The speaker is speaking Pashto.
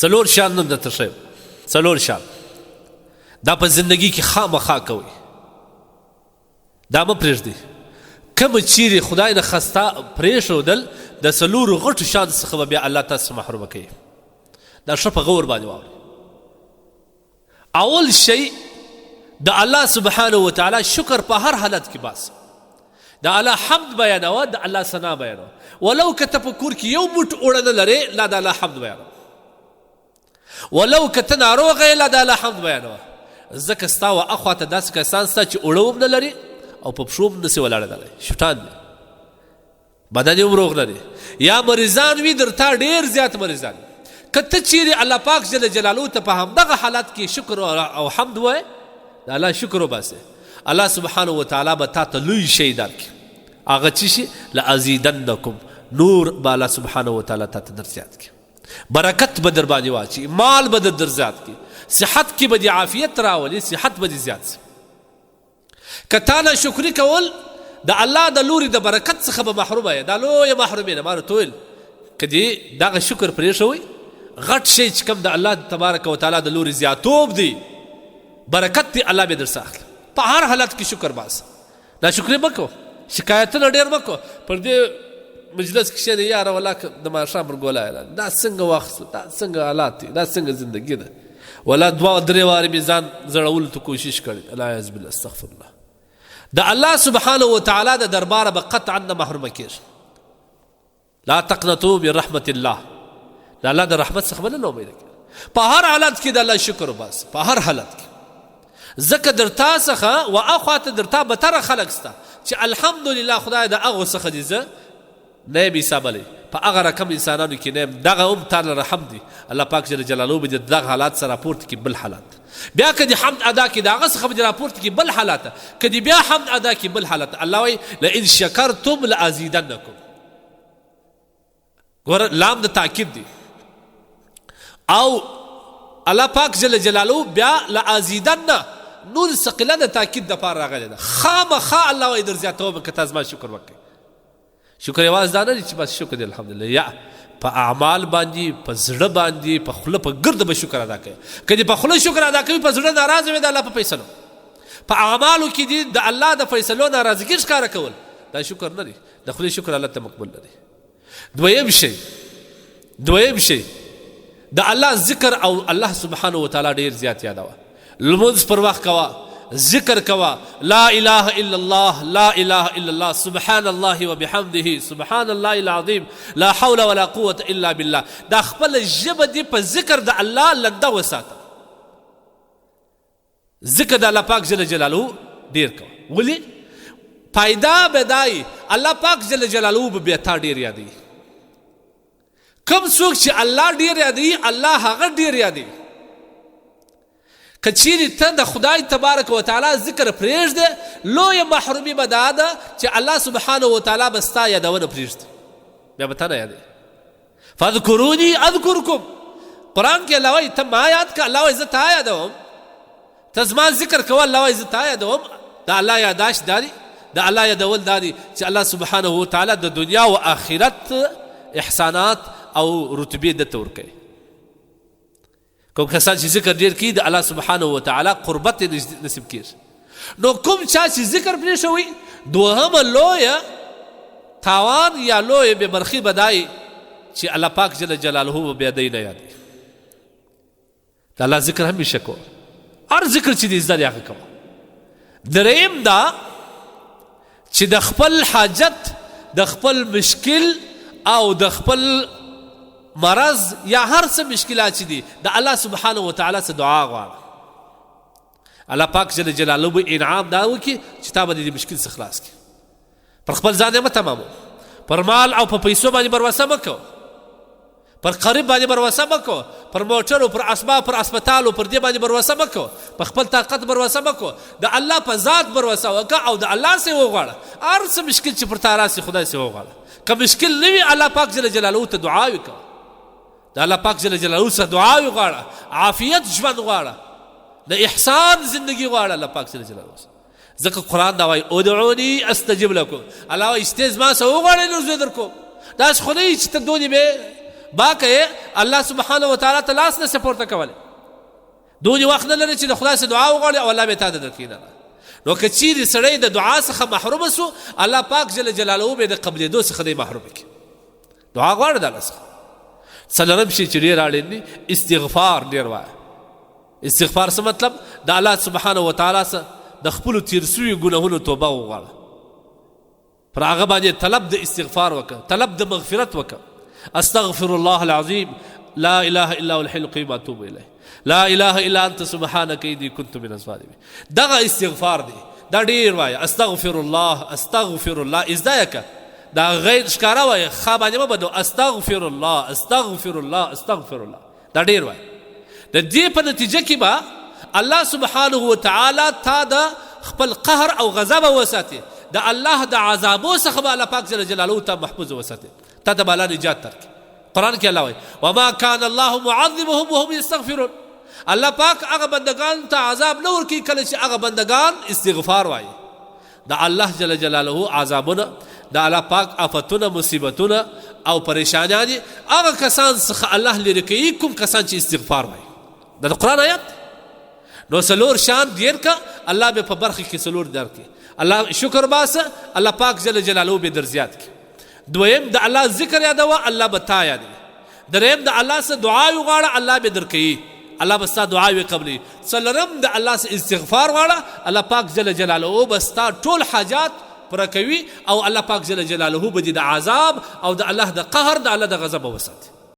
څلور شیان نن درته ښیم، څلور شیان دا په زندګي کې خامخا کوئ، دا مه پرېږدئ. کومه چیرې خدای نه خسته پرېښودل د څلورو غټو شیانو څخه به بیا الله تاسو محرومه کوي. دا ښه په غور باندې واورئ. اول شی د الله سبحانه وتعالی شکر په هر حالت کې باسه. د الله حمد بیانوه، د الله ثنا بیانوه. ولو که ته په کور کې یو بوټ اوړه نه لرې، لا د الله حمد بیانوه. ولو که ته ناروغه یې، لا د الله حمد بیانوه. ځکه ستا و اخواته داسې کسان سته چې اوړه هم نه لري او په پښو هم نسي ولاړېدلی، شوټان دي، بدن یې هم روغ نه دی، یا مریضان وي درته ډېر زیات مریضان. که ته چیرې الله پاک جل جلاله ته په همدغه حالت کې شکر او حمد وایې، د الله شکر وباسې، الله سبحانه وتعالی به تا ته لوی شی درکړي. هغه څه شي؟ لازیدنکم، نور به الله سبحانه وتعالی تا ته در زیات کړي، برکت به در باندې واچي، مال به در زیات کړي، صحت کې به دې عافیت راولي، صحت به دې زیات شي. که تا نه شکري کول د الله د لوري د برکت څخه به محرومه یې، دا لویه محرومي ده. ما ورته وویل که دې دغه شکر پرېښوئ، غټ شی چې کوم د الله تبارک وتعالی د لوري زیاتوب دی، برکت دی، الله به در څخه اخلي. په هر حالت کې شکر باسه، ناشکري مه کوه، شکایتونه ډېر مه کوه. پر دې مجلس کې کښېنې، یاره والله د ماښام ورګولی دا څنګه وخت شو، دا څنګه حالات دي، دا څنګه زندګي ده، والله دوه درې وارې مې ځان زړولو ته کوشش کړې. الیاذ بالله، استغفر الله. د الله سبحانه وتعالی د درباره به قطعا نه محرومه کېږي. لا تقنطوا من رحمت الله، د الله د رحمت څخه به نه امیده کېږي. په هر حالت کې د الله شکر وباسه، په هر حالت کې. ځکه در تا څخه و اخواته در تا بتره خلک سته چې الحمدلله خدای د هغو څخه دې زه نه یم حسابلی، په هغه رقم انسانانو کې نه یم. دغه هم تا لره حمد دی، الله پاک جل جلاله به دې دغه حالات سره راپورته کړي بل حالات. بیا که دې حمد ادا کړي، د هغه څخه به دې راپورته کړي بل حالات. که دې بیا حمد ادا کړي بل حالات. الله وایي لئن شکرتم لازیدنکم. ګوره لام د تاکید دی، او الله پاک جل جلاله بیا لازیدن نور ثقیله د تاکید دپاره راغلی ده. خامخا الله وایي در زیاتوم که تا زما شکر وکړئ. شکر یوازې دا نه دی چې بس شکر دی الحمدلله، یا په اعمال باندې، په زړه باندې، په خوله، په ګرده به شکر ادا کوي. که دې په خوله شکر ادا کوي، په زړه ناراضه وي د الله په فیصلو، په اعمالو کې دې د الله د فیصلو ناراضګي ښکاره کول، دا شکر نه دی. د خدای شکر الله ته مقبول نه دی. دویم شی د الله ذکر او الله سبحانه وتعالی ډېر زیات یادوه. لمونځ پر وخت کوه، ذکر کوه، لا اله الا الله، لا اله الا الله، سبحان الله وبحمده، سبحان الله العظیم، لا حول ولا قوة الا بالله. دا خپل ژبه دې په ذکر د الله لنده وساته. ذکر د الله پاک جل جلاله ډېر کوه. ولې؟ فایده به دای الله پاک جل جلاله به بیا تا ډېر یادوي. کوم څوک چې الله ډېر یادوي، الله هغه ډېر یادوي. که چیرې ته د خدای تبارک وتعالی ذکر پرېږدې، لویه محرومي به دا ده چې الله سبحانه وتعالی به ستا یادونه پرېږدي، بیا به تا نه یادوي. فاذکروني اذکرکم. قرآن کې الله وایي ته ما یاد کړه، الله وایي زه تا یادوم. ته زما ذکر کوه، الله وایي زه تا یادوم. د الله یاداشت دا دی، د الله یادول دا دی چې الله سبحانه وتعالی د دنیا و آخرت احسانات او رتبې درته ورکوي. کوم کسان چې ذکر ډېر کوي، د الله سبحانه وتعالی قربت یې نصیب کېږي. نو کوم چا چې ذکر پرېښوي، دوهمه لویه تاوان یا لویه بېبرخي به دای چې الله پاک جل جلاله به بیا دی نه یادوي. د الله ذکر همیشه کوه، هر ذکر چې دې زده دی هغه کوه. دریم دا چې د خپل حاجت، د خپل مشکل او د خپل مرض یا هر څه مشکلات چې دي، د الله سبحانه وتعالی څخه دعا غواړه. الله پاک جل جلاله به انعام دا وکړي چې تا به د مشکل څخه خلاص کړي. پر خپل ځان یې مه تماموه، پر مال او په پیسو باندې بروسه مه کوه، پر قریب باندې بروسه مه کوه، پر موټرو، پر اسباب، پر اسپتالو، پر دې باندې بروسه مه کوه، په خپل طاقت بروسه مه کوه. د الله په ذات بروسه وکړه او د الله څخه وغواړه. هر څه مشکل چې پر تا راسي، خدای څخه وغواړه. که مشکل نه وي، الله پاک جل جلاله ته دعا وکړه، د الله پاک جل جلاله څخه دعا وغواړه، عافیت ژوند غواړه، د احسان زندگی غواړه الله پاک جل جلاله. ځکه قرآن دا وایي ادعوني استجب لكم. الله وایي ستې زما څخه وغواړئ نو زه درکوم. داسې خو نه وي چې ته دونې به باکه الله سبحانه وتعالی ته لاس نه سپورته کولی دونې وخت نه لري چې د خدای څخه دعا وغواړي او الله به تا ته درکړي نه. نو که چیرې سړی د دعا څخه محروم سو الله پاک جل جلاله به د قبلېدو څخه دی محروم کړي. دعا غواړه د الله څخه. څلورم شی چې ډېر اړین دی استغفار ډېر وایه. استغفار څه مطلب؟ د الله سبحانه وتعالی څخه د خپلو تېر سوي ګناهونو توبه وغواړه، پر هغه باندې طلب د استغفار وکړه، طلب د مغفرت وکړه. استغفر الله العظیم لا اله الا هو الحي القيوم اتوب الیه لا اله الا انت سبحانك اني كنت من الظالمين. دغه استغفار دی، دا ډېر وایه. استغفر الله استغفر الله ازدایکه دا غیر ښکاره وایه، ښه باندې مه بدو. استغفر الله استغفر الله استغفر الله دا ډېر وایه. د دې په نتیجه کې به الله سبحانه وتعالی تا د خپل قهر او غضب وساتي، د الله د عذابو څخه به الله پاک جل جلاله ته محفوظ وساتي، تا ته به الله نجات درکړي. قرآن کې الله وایي وما كان الله معذبهم وهم يستغفرون. الله پاک هغه بندگان ته عذاب نه ورکوي کله چې هغه بندگان استغفار وایي. د الله جل جلاله عذابونه، د الله پاک آفتونه، مصیبتونه او پریشانیان هغه کسان څخه الله لرې کوي کوم کسان چې استغفار وایي. د قرآن آیات نو څلور شان ډېر که الله به په برخه کې څلور درکړي. الله شکر باسه الله پاک جل جلاله به در زیات کړي. دویم د الله ذکر یادوه الله به تا یادوي. دریم د الله څخه دعا وغواړه الله به درکوي، الله به ستا دعا قبلوي. څلورم د الله څخه استغفار غواړه الله پاک جل جلاله به ستا ټول حاجات پوره کوي او الله پاک جل جلاله به دې د عذاب او د الله د قهر د الله د غضب وساتي.